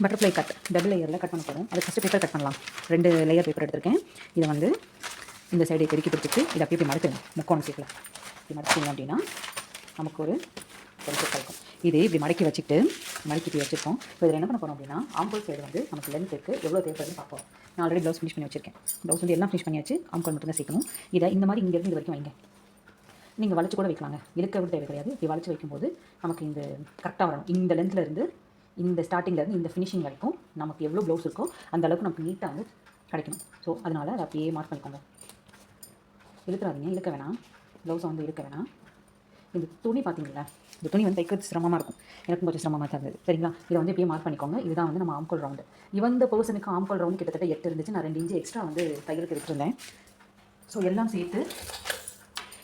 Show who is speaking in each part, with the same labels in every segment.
Speaker 1: Butterfly cut double லேயரில் cut பண்ண போகிறோம். அது ஃபஸ்ட்டு பேப்பர் கட் பண்ணலாம். 2 லேயர் பேப்பர் எடுத்திருக்கேன். இதை வந்து இந்த சைடை பெருக்கி கொடுத்துட்டு இதை அப்படியே மடக்கணும். முக்கோணம் சீக்கில் இப்படி மடக்கிங்க அப்படின்னா நமக்கு ஒரு பெருசாக இருக்கும். இது இப்படி மடக்கி வச்சுட்டு மடக்கி வச்சுருக்கோம். இப்போ இதில் என்ன பண்ண போகிறோம் அப்படின்னா ஆம்கோல் சைடு வந்து நமக்கு லென்த் இருக்குது, எவ்வளோ தேவைப்படுதுன்னு பார்ப்போம். நான் ஆல்ரெடி ப்ளவுஸ் ஃபினிஷ் பண்ணி வச்சுருக்கேன். ப்ளவுஸ் வந்து எல்லாம் ஃபினிஷ் பண்ணியாச்சு. ஆம்கோல் மட்டும் தான் சேர்க்கணும். இதை இந்த மாதிரி இங்கேருந்து இது வரைக்கும் வைங்க. நீங்கள் வளைச்சு கூட வைக்கலாங்க, இழுக்க விட தேவை கிடையாது. இப்படி வளைச்சு வைக்கும்போது நமக்கு இந்த கரெக்டாக வரணும். இந்த லென்த்தில் இருந்து இந்த ஸ்டார்டிங்லேருந்து இந்த ஃபினிஷிங் வரைக்கும் நமக்கு எவ்வளோ ப்ளவுஸ் இருக்கோ அந்த அளவுக்கு நமக்கு நீட்டாக வந்து கிடைக்கணும். ஸோ அதனால் அதை அப்படியே மார்க் பண்ணிக்கோங்க. இழுக்கிறாதீங்க, இழுக்க வேணாம். ப்ளவுஸை வந்து இழுக்க வேணாம். இந்த துணி பார்த்தீங்களா, இந்த துணி வந்து தைக்கிறது சிரமமாக இருக்கும். எனக்கும் கொஞ்சம் சிரமமாக தான் இருந்தது. சரிங்களா, இதை வந்து இப்படியே மார்க் பண்ணிக்கோங்க. இதுதான் வந்து நம்ம ஆம்கோல் ரவுண்டு. இந்த பர்சனுக்கு ஆம்கோல் ரவுண்டு கிட்டத்தட்ட 8 இருந்துச்சு. நான் 2 இன்ச்சு எக்ஸ்ட்ரா வந்து தையலுக்கு எடுத்துருந்தேன். ஸோ எல்லாம் சேர்த்து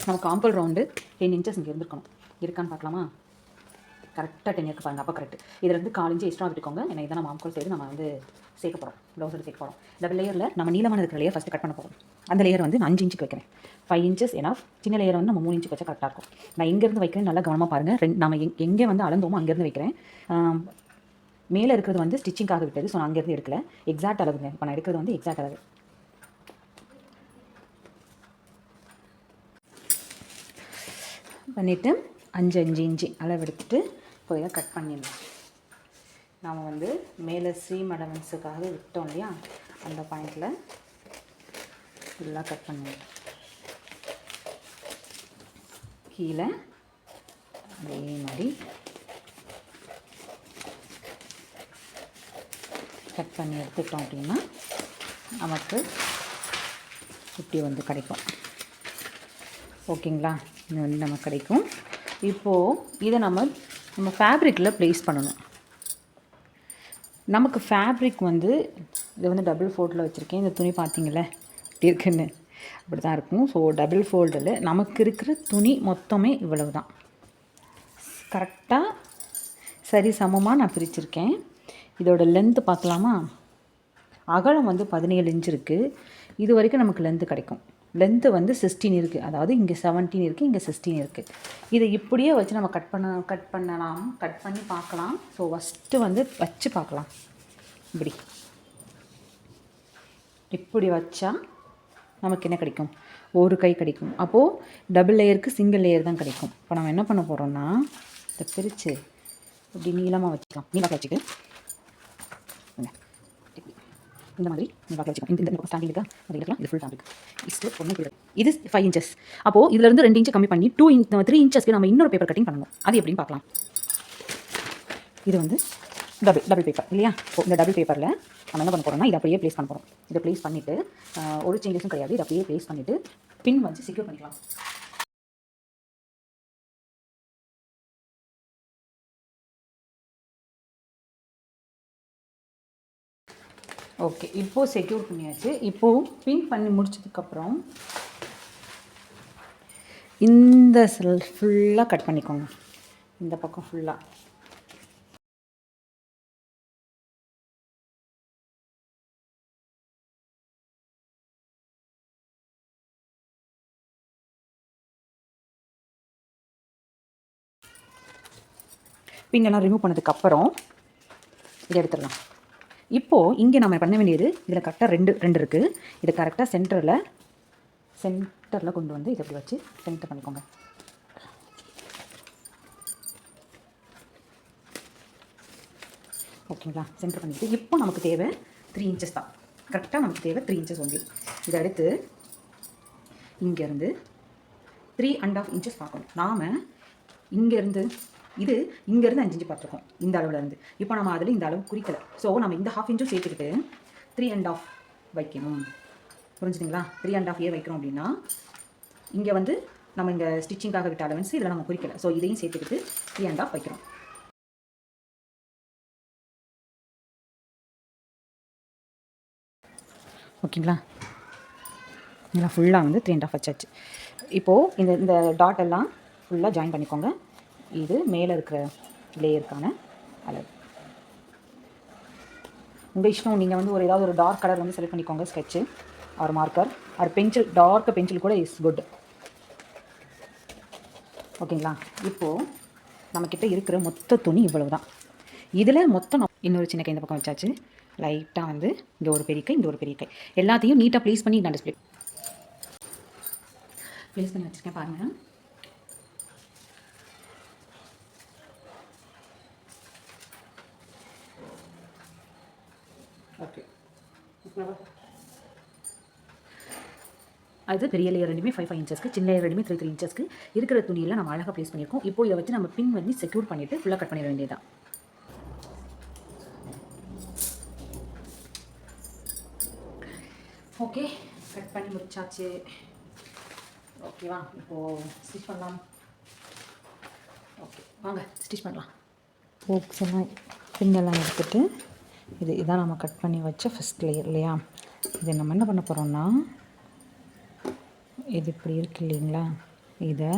Speaker 1: நமக்கு ஆம்கோல் ரவுண்டு 10 இன்ச்சஸ் இங்கே இருந்திருக்கணும். இருக்கான்னு பார்க்கலாமா? கரெக்டாக 10 இருக்கு பாருங்கள். அப்போ கரெக்ட். இதில் இருந்து 4 இன்ச்சு எக்ஸ்ட்ரா விட்டுக்கோங்க. ஏன்னா இதான் நம்ம ஆம்கோல் சைடு நம்ம வந்து சேர்க்க போகிறோம். ப்ளவுஸ் எடுத்து சேர்க்க போகிறோம். டபுள் லேயரில் நம்ம நீளமான இருக்கிற லேயர் ஃபஸ்ட்டு கட் பண்ண போகிறோம். அந்த லேயர் வந்து நான் 5 இன்ச்சுக்கு வைக்கிறேன். 5 இன்ச்சஸ் எனாஃப். சின்ன லேயர் வந்து நம்ம 3 இன்ச்சுக்கு வச்சா கரெக்டாக இருக்கும். நான் எங்கேருந்து வைக்கிறேன் நல்லா கவனமாக பாருங்கள். நம்ம எங்கே வந்து அளந்தோமோ அங்கேருந்து வைக்கிறேன். மேலே இருக்கிறது வந்து ஸ்டிச்சிங்காக விட்டது. ஸோ நான் அங்கேருந்து எடுக்கல. எக்ஸாக்ட் அளவுங்க. இப்போ நான் எடுக்கிறது வந்து எக்ஸாக்ட் அளவு. பண்ணிவிட்டு 5 இன்ச்சு அளவு எடுத்துகிட்டு இப்போ இதை கட் பண்ணிடலாம். நாம் வந்து மேலே சீம் அலவன்ஸுக்காக விட்டோம் இல்லையா, அந்த பாயிண்டில் ஃபுல்லாக கட் பண்ணிடலாம். கீழே அதே மாதிரி கட் பண்ணி எடுத்துட்டோம் அப்படின்னா நமக்கு இப்படி வந்து கிடைக்கும். ஓகேங்களா, இது வந்து நமக்கு கிடைக்கும். இப்போது இதை நம்ம ஃபேப்ரிக்கில் ப்ளேஸ் பண்ணணும். நமக்கு ஃபேப்ரிக் வந்து இதை வந்து டபுள் ஃபோல்டில் வச்சுருக்கேன். இந்த துணி பார்த்தீங்களே இப்படி இருக்குன்னு, அப்படி தான் இருக்கும். ஸோ டபுள் ஃபோல்டில் நமக்கு இருக்கிற துணி மொத்தமே இவ்வளவு தான். கரெக்டாக சரி சமமாக நான் பிரிச்சுருக்கேன். இதோட லென்த்து பார்க்கலாமா? அகலம் வந்து 17 இன்ச்சு இருக்குது. இது வரைக்கும் நமக்கு லென்த்து கிடைக்கும். லென்த்து வந்து 16 இருக்குது. அதாவது இங்கே 17 இருக்குது, இங்கே 16 இருக்குது. இதை இப்படியே வச்சு நம்ம கட் பண்ணலாம், கட் பண்ணி பார்க்கலாம். ஸோ ஃபஸ்ட்டு வந்து வச்சு பார்க்கலாம். இப்படி வச்சா நமக்கு என்ன கிடைக்கும்? ஒரு கை கிடைக்கும். அப்போது டபுள் லேயருக்கு சிங்கிள் லேயர் தான் கிடைக்கும். இப்போ நம்ம என்ன பண்ண போகிறோம்னா இதை பிரித்து இப்படி நீளமாக வச்சுக்கலாம். நீளமாக வச்சுட்டு இந்த மாதிரி நீளமாக வச்சுக்கலாம். இந்த ஸ்டாண்டிங் இருக்கா, அது இருக்கலாம். இது ஃபுல் ஃபேப்ரிக். இது 5 இன்ச்சஸ். அப்போது இதிலிருந்து 2 இன்ச்சு கம்மி பண்ணி 3 இன்ச்சஸ்க்கு நம்ம இன்னொரு பேப்பர் கட்டிங் பண்ணணும். அது எப்படின்னு பார்க்கலாம். இது வந்து டபுள் பேப்பர் இல்லையா? இந்த டபுள் பேப்பரில் நம்ம என்ன பண்ண போகிறோம்னா இதை அப்படியே ப்ளேஸ் பண்ண போகிறோம். இதை ப்ளேஸ் பண்ணிவிட்டு ஒரு சேஞ்சஸும் கிடையாது. இதை அப்படியே ப்ளேஸ் பண்ணிவிட்டு பின் வச்சு செக்யூர் பண்ணிக்கலாம். ஓகே, இப்போது செக்யூர் பண்ணியாச்சு. இப்போது பின் பண்ணி முடிச்சதுக்கப்புறம் இந்த செல் ஃபுல்லாக கட் பண்ணிக்கோங்க. இந்த பக்கம் ஃபுல்லாக பின்னெல்லாம் ரிமூவ் பண்ணதுக்கப்புறம் இதை எடுத்துடலாம். இப்போது இங்கே நம்ம பண்ண வேண்டியது, இதில் கரெக்டாக ரெண்டு இருக்குது. இதை கரெக்டாக சென்டரில் கொண்டு வந்து இதை இப்படி வச்சு சென்டர் பண்ணிக்கோங்க. ஓகேங்களா, சென்டர் பண்ணிவிட்டு இப்போ நமக்கு தேவை 3 இன்ச்சஸ் தான். கரெக்டாக நமக்கு தேவை 3 இன்ச்சஸ் ஒன்லி. இதை எடுத்து இங்கேருந்து 3.5 இன்ச்சஸ் பார்க்கணும். நாம் இங்கேருந்து 5 இன்ச்சு பார்த்துருக்கோம் இந்த அளவுலேருந்து. இப்போ நம்ம அதில் இந்த அளவு குறிக்கலை. ஸோ நம்ம இந்த 1/2 இன்ச்சும் சேர்த்துக்கிட்டு 3.5 வைக்கணும். புரிஞ்சுதுங்களா? 3.5 வைக்கிறோம் அப்படின்னா இங்கே வந்து நம்ம இங்கே ஸ்டிச்சிங்காக விட்ட அலவன்ஸ் இதில் நம்ம குறிக்கலை. ஸோ இதையும் சேர்த்துக்கிட்டு 3.5 வைக்கிறோம். ஓகேங்களா, இதெல்லாம் ஃபுல்லாக வந்து 3.5 வச்சாச்சு. இப்போது இந்த டாட் எல்லாம் ஃபுல்லாக ஜாயின் பண்ணிக்கோங்க. இது மேலே இருக்கிற லேயருக்கான அளவு. உங்கள் இஷ்டம். நீங்கள் வந்து ஏதாவது ஒரு டார்க் கலர் வந்து செலக்ட் பண்ணிக்கோங்க. Sketch or marker or pencil. Dark pencil கூட இஸ் குட். ஓகேங்களா, இப்போது நம்மக்கிட்ட இருக்கிற மொத்த துணி இவ்வளவு தான். இதில் மொத்தம் இன்னொரு சின்ன கை இந்த பக்கம் வச்சாச்சு. லைட்டாக வந்து இங்கே ஒரு பெரிய கை, இங்கே ஒரு பெரிய கை, எல்லாத்தையும் நீட்டாக ப்ளேஸ் பண்ணி நான் டிஸ்பிளே ப்ளேஸ் பண்ணி வச்சுருக்கேன் பாருங்கள். ஓகே, அது பெரிய லேயர் ரெண்டுமே 5 இன்ச்சஸ்க்கு, சின்ன லேயர் ரெண்டுமே 3 இன்ச்சஸ்க்கு இருக்கிற துணியில் நம்ம அழகாக ப்ளேஸ் பண்ணியிருக்கோம். இப்போ இதை வச்சு நம்ம பின் வந்து செக்யூர் பண்ணிவிட்டு ஃபுல்லாக கட் பண்ணிட வேண்டியதான். ஓகே, கட் பண்ணி முடிச்சாச்சு. ஓகேவா, இப்போது ஸ்டிச் பண்ணலாம். ஓகே வாங்க ஸ்டிச் பண்ணலாம். ஹூக்ஸ் எல்லாம் பின்னெல்லாம் எடுத்துகிட்டு இதான் நம்ம கட் பண்ணி வச்ச ஃபஸ்ட் லேயர் இல்லையா. இதை நம்ம என்ன பண்ண போகிறோம்னா, இது இப்படி இருக்கு இல்லைங்களா, இதை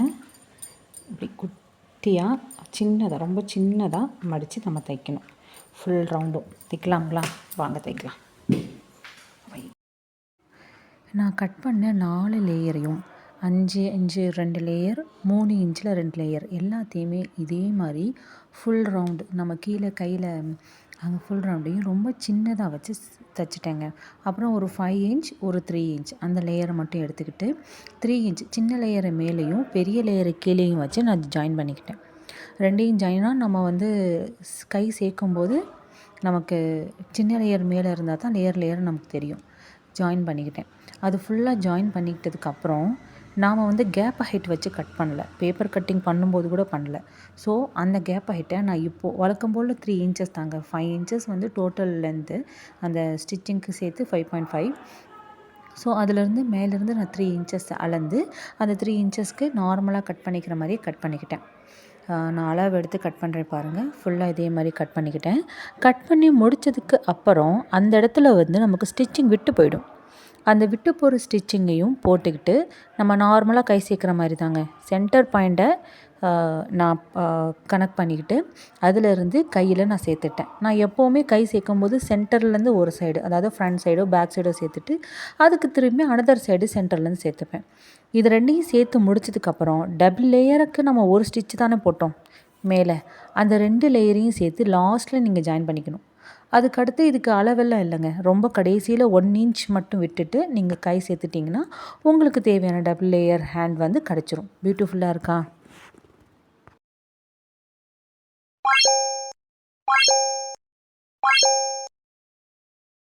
Speaker 1: இப்படி குட்டியாக சின்னதாக, ரொம்ப சின்னதாக மடித்து நம்ம தைக்கணும். ஃபுல் ரவுண்டும் தைக்கலாங்களா, வாங்க தைக்கலாம். நான் கட் பண்ண 4 லேயரையும் 5 இன்ச்சு 2 லேயர், 3 இன்ச்சில் 2 லேயர் எல்லாத்தையுமே இதே மாதிரி ஃபுல் ரவுண்டு நம்ம கீழே கையில் அந்த ஃபுல் ரவுண்டையும் ரொம்ப சின்னதாக வச்சு தைச்சிட்டேங்க. அப்புறம் ஒரு 5 இன்ச் ஒரு 3 இன்ச் அந்த லேயரை மட்டும் எடுத்துக்கிட்டு 3 இன்ச் சின்ன லேயரை மேலேயும் பெரிய லேயரை கீழேயும் வச்சு நான் ஜாயின் பண்ணிக்கிட்டேன். ரெண்டையும் ஜாயினாக நம்ம வந்து கை சேர்க்கும்போது நமக்கு சின்ன லேயர் மேலே இருந்தால் தான் லேயர் நமக்கு தெரியும். ஜாயின் பண்ணிக்கிட்டேன். அது ஃபுல்லாக ஜாயின் பண்ணிக்கிட்டதுக்கப்புறம் நாம் வந்து கேப் ஹைட் வச்சு கட் பண்ணல, பேப்பர் கட்டிங் பண்ணும்போது கூட பண்ணல. ஸோ அந்த கேப் ஹைட்டை நான் இப்போது வழக்கம் போல் 3 இன்ச்சஸ் தாங்க. 5 இன்ச்சஸ் வந்து டோட்டல் லென்த்து, அந்த ஸ்டிச்சிங்க்கு சேர்த்து 5.5. ஸோ அதிலேருந்து மேலேருந்து நான் 3 இன்ச்சஸ் அளந்து அந்த 3 இன்ச்சஸ்க்கு நார்மலாக கட் பண்ணிக்கிற மாதிரியே கட் பண்ணிக்கிட்டேன். நான் அளவு எடுத்து கட் பண்ணுறேன் பாருங்கள். ஃபுல்லாக இதே மாதிரி கட் பண்ணிக்கிட்டேன். கட் பண்ணி முடித்ததுக்கு அப்புறம் அந்த இடத்துல வந்து நமக்கு ஸ்டிச்சிங் விட்டு போயிடும். அந்த விட்டு போகிற ஸ்டிச்சிங்கையும் போட்டுக்கிட்டு நம்ம நார்மலாக கை சேர்க்குற மாதிரி தாங்க சென்டர் பாயிண்ட்டை நான் கனெக்ட் பண்ணிக்கிட்டு அதிலிருந்து கையில் நான் சேர்த்துட்டேன். நான் எப்போவுமே கை சேர்க்கும்போது சென்டர்லேருந்து ஒரு சைடு, அதாவது ஃப்ரண்ட் சைடோ பேக் சைடோ சேர்த்துட்டு அதுக்கு திரும்பி அனதர் சைடு சென்டர்லேருந்து சேர்த்துப்பேன். இது ரெண்டையும் சேர்த்து முடிச்சதுக்கப்புறம் டபுள் லேயருக்கு நம்ம ஒரு ஸ்டிச்சு தானே போட்டோம் மேலே, அந்த 2 லேயரையும் சேர்த்து லாஸ்ட்டில் நீங்கள் ஜாயின் பண்ணிக்கணும். அதுக்கடுத்து இதுக்கு அளவெல்லாம் இல்லைங்க. ரொம்ப கடைசியில் 1 இன்ச் மட்டும் விட்டுட்டு நீங்கள் கை சேர்த்துட்டிங்கன்னா உங்களுக்கு தேவையான டபுள் லேயர் ஹேண்ட் வந்து கிடச்சிரும். பியூட்டிஃபுல்லாக இருக்கா?